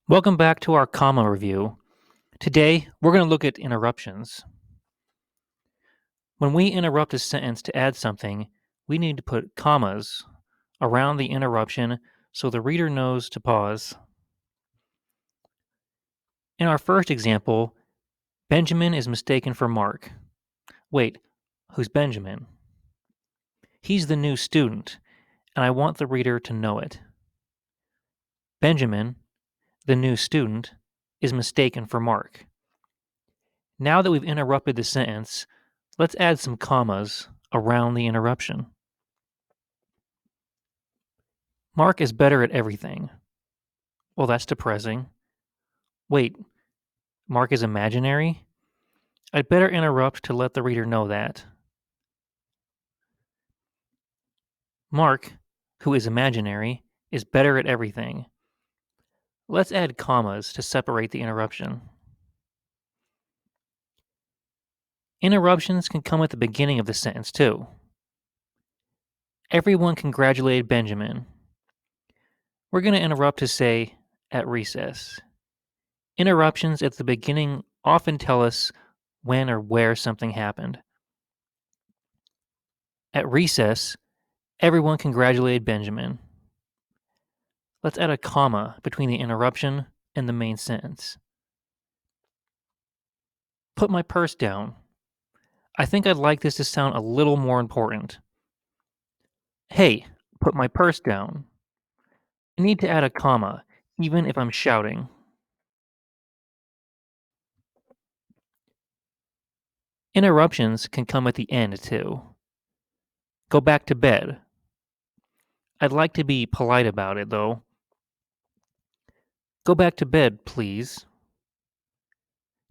Welcome back to our comma review. Today, we're going to look at interruptions. When we interrupt a sentence to add something, we need to put commas around the interruption so the reader knows to pause. In our first example, Benjamin is mistaken for Mark. Wait, who's Benjamin? He's the new student, and I want the reader to know it. Benjamin, the new student, is mistaken for Mark. Now that we've interrupted the sentence, let's add some commas around the interruption. Mark is better at everything. Well, that's depressing. Wait, Mark is imaginary? I'd better interrupt to let the reader know that. Mark, who is imaginary, is better at everything. Let's add commas to separate the interruption. Interruptions can come at the beginning of the sentence, too. Everyone congratulated Benjamin. We're going to interrupt to say, at recess. Interruptions at the beginning often tell us when or where something happened. At recess, everyone congratulated Benjamin. Let's add a comma between the interruption and the main sentence. Put my purse down. I think I'd like this to sound a little more important. Hey, put my purse down. I need to add a comma, even if I'm shouting. Interruptions can come at the end, too. Go back to bed. I'd like to be polite about it, though. Go back to bed, please.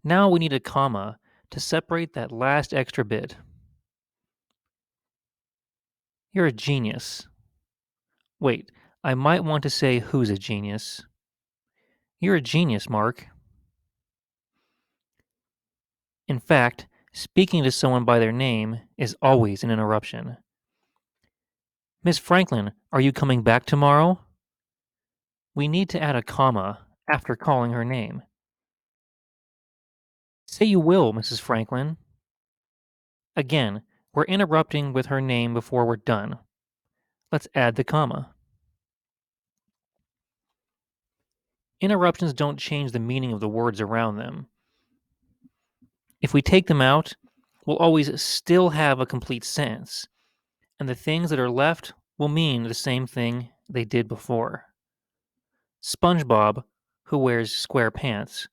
Now we need a comma to separate that last extra bit. You're a genius. Wait, I might want to say who's a genius. You're a genius, Mark. In fact, speaking to someone by their name is always an interruption. Miss Franklin, are you coming back tomorrow? We need to add a comma after calling her name. Say you will, Mrs. Franklin. Again, we're interrupting with her name before we're done. Let's add the comma. Interruptions don't change the meaning of the words around them. If we take them out, we'll always still have a complete sentence, and the things that are left will mean the same thing they did before. SpongeBob, who wears square pants,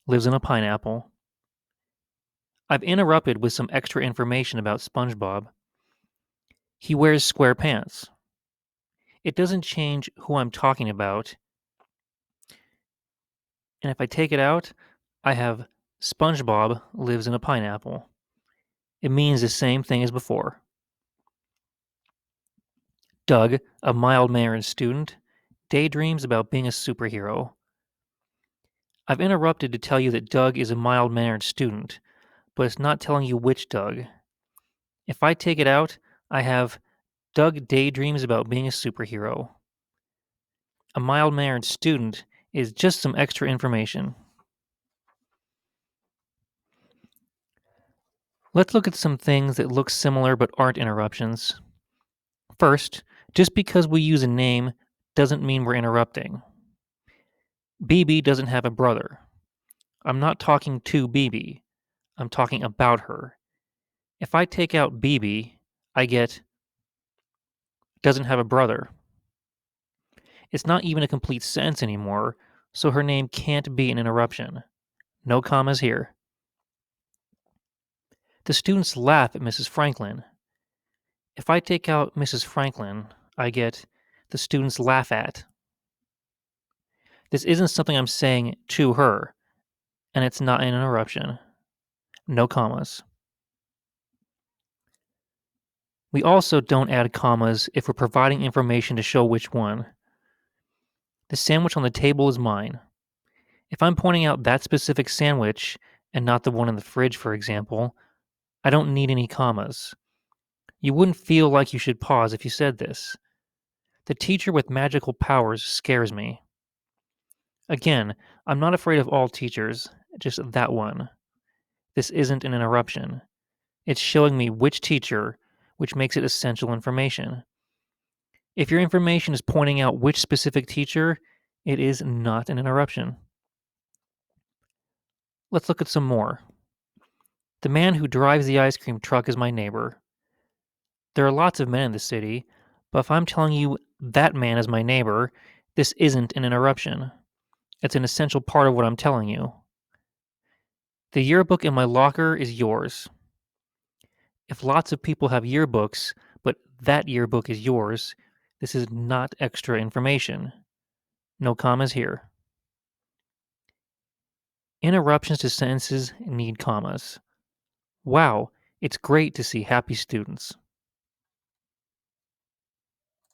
lives in a pineapple. I've interrupted with some extra information about SpongeBob. He wears square pants. It doesn't change who I'm talking about. And if I take it out, I have SpongeBob lives in a pineapple. It means the same thing as before. Doug, a mild-mannered student, daydreams about being a superhero. I've interrupted to tell you that Doug is a mild-mannered student, but it's not telling you which Doug. If I take it out, I have Doug daydreams about being a superhero. A mild-mannered student is just some extra information. Let's look at some things that look similar but aren't interruptions. First, just because we use a name doesn't mean we're interrupting. Bebe doesn't have a brother. I'm not talking to Bebe. I'm talking about her. If I take out Bebe, I get doesn't have a brother. It's not even a complete sentence anymore, so her name can't be an interruption. No commas here. The students laugh at Mrs. Franklin. If I take out Mrs. Franklin, I get the students laugh at. This isn't something I'm saying to her, and it's not an interruption. No commas. We also don't add commas if we're providing information to show which one. The sandwich on the table is mine. If I'm pointing out that specific sandwich and not the one in the fridge, for example, I don't need any commas. You wouldn't feel like you should pause if you said this. The teacher with magical powers scares me. Again, I'm not afraid of all teachers, just that one. This isn't an interruption. It's showing me which teacher, which makes it essential information. If your information is pointing out which specific teacher, it is not an interruption. Let's look at some more. The man who drives the ice cream truck is my neighbor. There are lots of men in the city, but if I'm telling you that man is my neighbor, this isn't an interruption. It's an essential part of what I'm telling you. The yearbook in my locker is yours. If lots of people have yearbooks, but that yearbook is yours, this is not extra information. No commas here. Interruptions to sentences need commas. Wow, it's great to see happy students.